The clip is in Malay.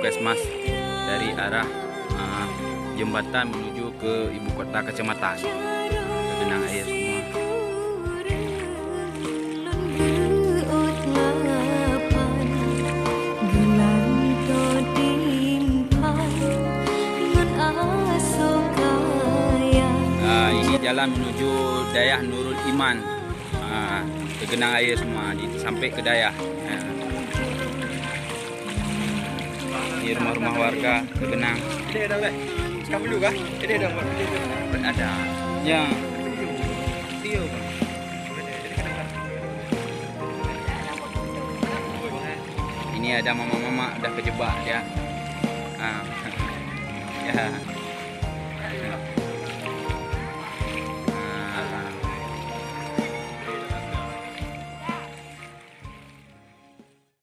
puskesmas dari arah jembatan menuju ke ibu kota kecamatan. Tergenang air semua. Ini jalan menuju Dayah Nurul Iman. Tergenang air semua sampai ke Dayah. Di rumah-rumah warga tergenang. Ini ada apa? Kamu juga? Ini ada apa? Ada. Ya. Ini ada mama-mama udah kejebak ya. Ya.